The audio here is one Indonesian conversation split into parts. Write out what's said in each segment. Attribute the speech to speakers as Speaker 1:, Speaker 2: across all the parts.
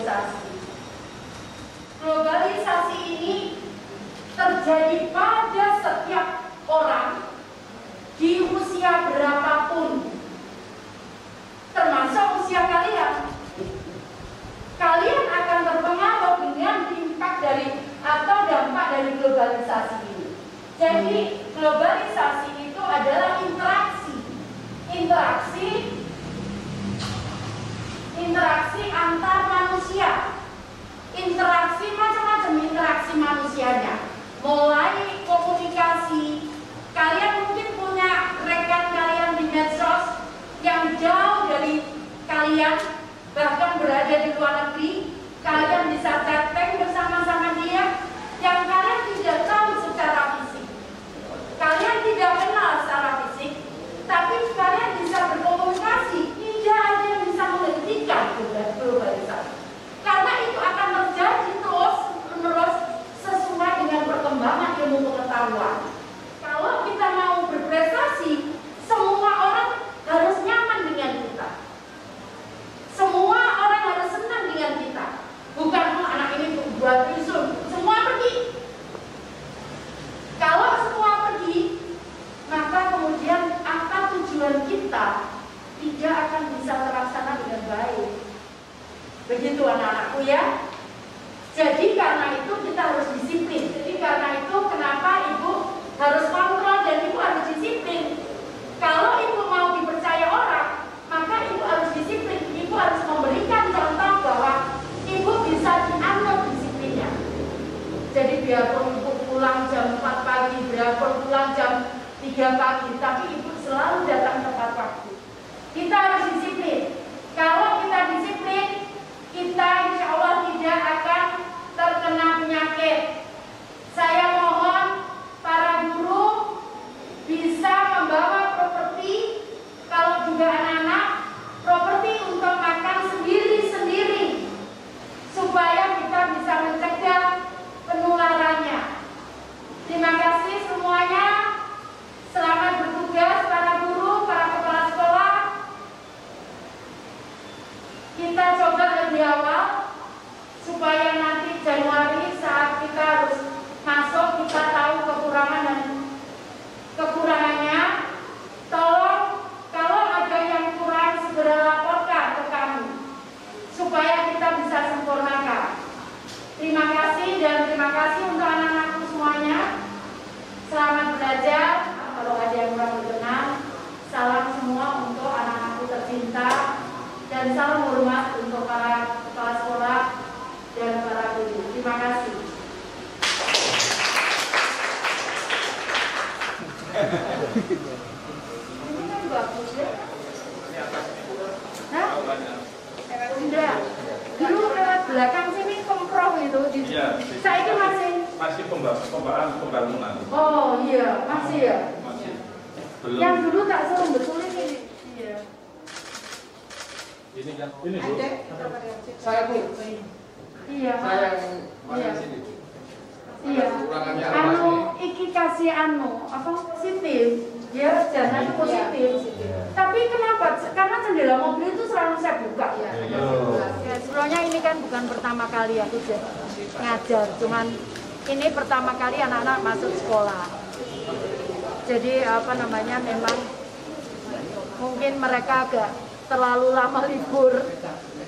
Speaker 1: globalisasi. Globalisasi ini terjadi pada setiap orang di usia berapapun, termasuk usia kalian. Kalian akan terpengaruh dengan dampak dari globalisasi ini. Jadi globalisasi itu adalah interaksi antar manusia, macam-macam interaksi manusianya, mulai komunikasi. Kalian mungkin punya rekan kalian di medsos yang jauh dari kalian, bahkan berada di luar negeri. Kalian bisa chatting bersama-sama dia yang kalian tidak tahu secara fisik, kalian tidak kenal secara fisik, tapi kalian bisa berkomunikasi. Tidak ada yang bisa menghentikan globalisasi, karena itu akan terjadi terus-menerus sesuai dengan perkembangan ilmu pengetahuan. Kalau kita mau berprestasi, semua orang harus nyaman dengan kita, semua orang harus senang dengan kita. Bukan anak ini buat isu, semua pergi. Kalau semua pergi, maka kemudian apa tujuan kita tidak akan bisa terlaksana dengan baik. Begitu anak-anakku ya. Jadi karena itu kita harus disiplin. Jadi karena itu kenapa ibu harus kontrol dan ibu harus disiplin. Kalau ibu mau dipercaya orang, maka ibu harus disiplin. Ibu harus memberikan contoh bahwa ibu bisa dianut disiplinnya. Jadi biarpun ibu pulang jam 4 pagi, biarpun pulang jam 3 pagi, tapi ibu selalu datang tepat waktu. Kita harus disiplin. Kalau kita disiplin, kita insya Allah tidak akan terkena penyakit. Saya mohon para guru bisa membawa properti, kalau juga anak-anak, properti untuk makan sendiri-sendiri, supaya kita bisa mencegah penularannya. Terima kasih semuanya. Selamat bertugas para guru, para kepala sekolah. Kita coba lebih awal supaya nanti Januari saat kita harus masuk, kita tahu kekurangan dan kekurangannya. Tolong kalau ada yang kurang segera laporkan ke kami supaya kita bisa sempurnakan. Terima kasih dan terima kasih untuk anak-anakku semuanya. Selamat belajar. Kalau ada yang kurang berkenan, salam semua untuk anak-anakku tercinta dan salam hormat untuk para kepala sekolah dan para guru. Terima kasih. Ini kan bagus ya. Hah? Enggak. Dulu lewat belakang sini komproh itu.
Speaker 2: Iya.
Speaker 1: Saya itu masih
Speaker 2: pembangunan.
Speaker 1: Oh iya, masih ya.
Speaker 2: Masih. Belum.
Speaker 1: Yang dulu tak suruh betulin ini. Iya.
Speaker 2: Ini kan. Ini Bu.
Speaker 3: Saya Bu.
Speaker 1: Iya.
Speaker 3: Saya yang
Speaker 1: Iya.
Speaker 3: di sini.
Speaker 1: Iya.
Speaker 3: Kekurangannya apa
Speaker 1: Anu
Speaker 3: sih?
Speaker 1: iki kasih apa positif. Ya, jangan positif. Tapi kenapa? Karena jendela mobil itu selalu saya buka ya. Ya, sebenarnya ini kan bukan pertama kali aku ngajar, cuman ini pertama kali anak-anak masuk sekolah. Jadi memang mungkin mereka agak terlalu lama libur.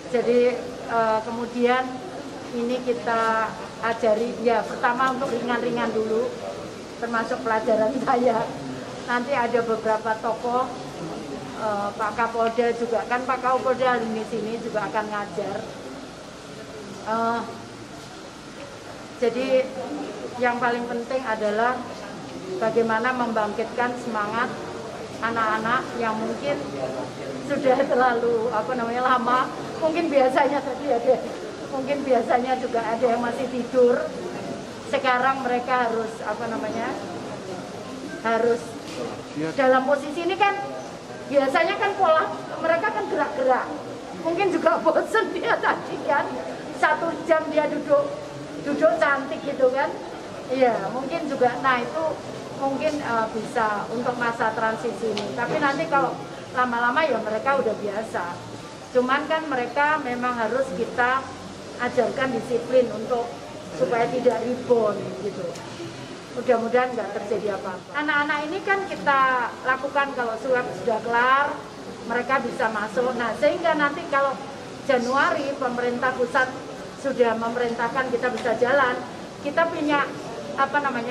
Speaker 1: Jadi kemudian ini kita ajari ya, pertama untuk ringan-ringan dulu, termasuk pelajaran saya. Nanti ada beberapa tokoh, Pak Kapolda juga kan, Pak Kapolda di sini juga akan ngajar. Jadi yang paling penting adalah bagaimana membangkitkan semangat anak-anak yang mungkin sudah terlalu lama. Mungkin biasanya tadi ada, mungkin biasanya juga ada yang masih tidur. Sekarang mereka harus harus dalam posisi ini kan biasanya kan pola mereka kan gerak-gerak. Mungkin juga bosen dia tadi kan 1 jam dia duduk cantik gitu kan. Iya, mungkin juga, nah itu mungkin bisa untuk masa transisi ini. Tapi nanti kalau lama-lama ya mereka udah biasa. Cuman kan mereka memang harus kita ajarkan disiplin untuk supaya tidak rebound gitu. Mudah-mudahan nggak terjadi apa-apa. Anak-anak ini kan kita lakukan kalau swab sudah kelar, mereka bisa masuk. Nah, sehingga nanti kalau Januari pemerintah pusat sudah memerintahkan kita bisa jalan, kita punya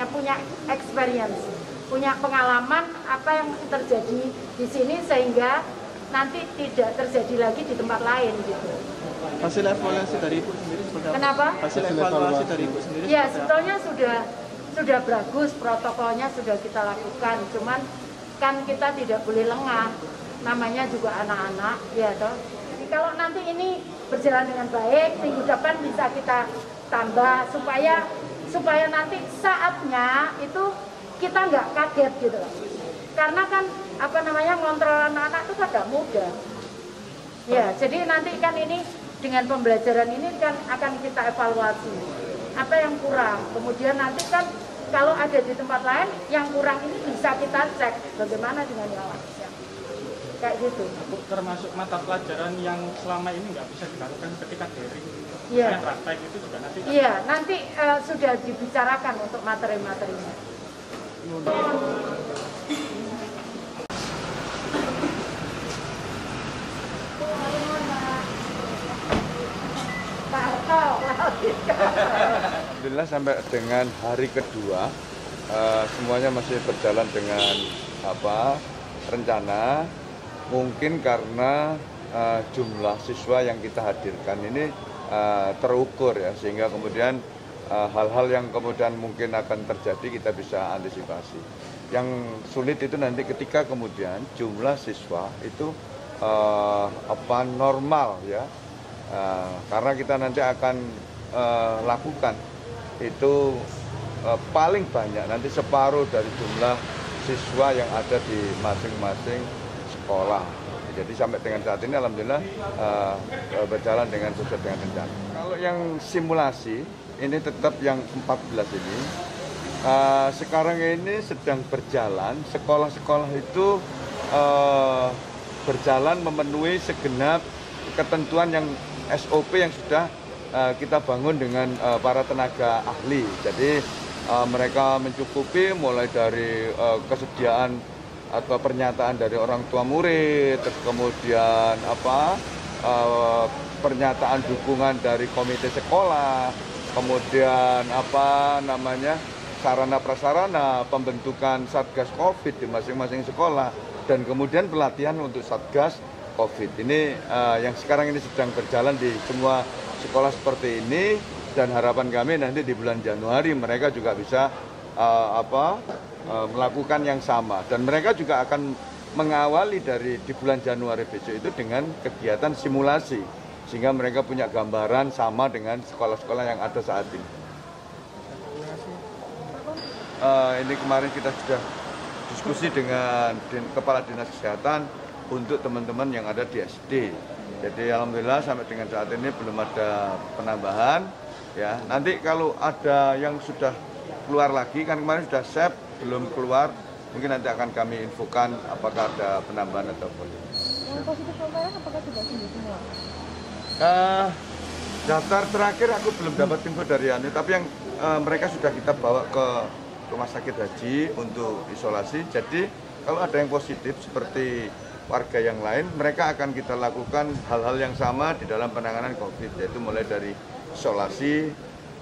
Speaker 1: punya experience, punya pengalaman apa yang terjadi di sini sehingga nanti tidak terjadi lagi di tempat lain gitu.
Speaker 4: Hasil evaluasi dari Ibu sendiri seperti apa?
Speaker 1: Kenapa?
Speaker 4: Hasil evaluasi dari Ibu sendiri
Speaker 1: Ya,
Speaker 4: seperti apa?
Speaker 1: sebetulnya sudah bagus, protokolnya sudah kita lakukan, cuman kan kita tidak boleh lengah, namanya juga anak-anak, ya toh. Jadi kalau nanti ini berjalan dengan baik, minggu depan bisa kita tambah supaya nanti saatnya itu kita nggak kaget gitu loh. Karena kan ngontrol anak-anak itu kan nggak mudah. Ya, jadi nanti kan ini dengan pembelajaran ini kan akan kita evaluasi apa yang kurang. Kemudian nanti kan kalau ada di tempat lain yang kurang ini bisa kita cek bagaimana dengan yang lainnya. Kayak gitu.
Speaker 4: Termasuk mata pelajaran yang selama ini nggak bisa dilakukan ketika daring.
Speaker 1: Iya.
Speaker 4: Praktek itu juga nanti.
Speaker 1: Iya, nanti sudah dibicarakan untuk materi-materinya.
Speaker 3: Alhamdulillah sampai dengan hari kedua semuanya masih berjalan dengan rencana. Mungkin karena jumlah siswa yang kita hadirkan ini terukur ya, sehingga kemudian hal-hal yang kemudian mungkin akan terjadi kita bisa antisipasi. Yang sulit itu nanti ketika kemudian jumlah siswa itu normal ya, karena kita nanti akan lakukan itu paling banyak nanti separuh dari jumlah siswa yang ada di masing-masing sekolah. Jadi sampai dengan saat ini alhamdulillah berjalan dengan sesuai dengan rencana. Kalau yang simulasi ini tetap yang 14 ini sekarang ini sedang berjalan, sekolah-sekolah itu berjalan memenuhi segenap ketentuan yang SOP yang sudah kita bangun dengan para tenaga ahli. Jadi mereka mencukupi mulai dari kesediaan atau pernyataan dari orang tua murid, terus kemudian pernyataan dukungan dari komite sekolah, kemudian sarana prasarana pembentukan Satgas Covid di masing-masing sekolah, dan kemudian pelatihan untuk Satgas Covid. Ini yang sekarang ini sedang berjalan di semua sekolah seperti ini, dan harapan kami nanti di bulan Januari mereka juga bisa melakukan yang sama, dan mereka juga akan mengawali di bulan Januari besok itu dengan kegiatan simulasi sehingga mereka punya gambaran sama dengan sekolah-sekolah yang ada saat ini. Ini kemarin kita sudah diskusi dengan Kepala Dinas Kesehatan untuk teman-teman yang ada di SD. Jadi alhamdulillah sampai dengan saat ini belum ada penambahan. Ya, nanti kalau ada yang sudah keluar lagi, kan kemarin sudah SEP belum keluar, mungkin nanti akan kami infokan apakah ada penambahan atau boleh.
Speaker 5: Yang positif kemarin apakah sudah sembuh semua?
Speaker 3: Daftar terakhir aku belum dapat info dari Anu, tapi yang mereka sudah kita bawa ke rumah sakit haji untuk isolasi. Jadi kalau ada yang positif seperti warga yang lain, mereka akan kita lakukan hal-hal yang sama di dalam penanganan COVID, yaitu mulai dari isolasi,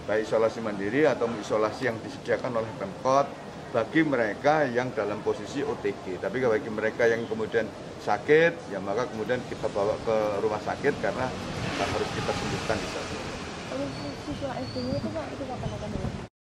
Speaker 3: baik isolasi mandiri atau isolasi yang disediakan oleh Pemkot bagi mereka yang dalam posisi OTG. Tapi bagi mereka yang kemudian sakit, ya maka kemudian kita bawa ke rumah sakit karena harus kita sembuhkan di sana.
Speaker 5: Kalau siswa SD-nya itu Pak, itu kapan akan dilakukan?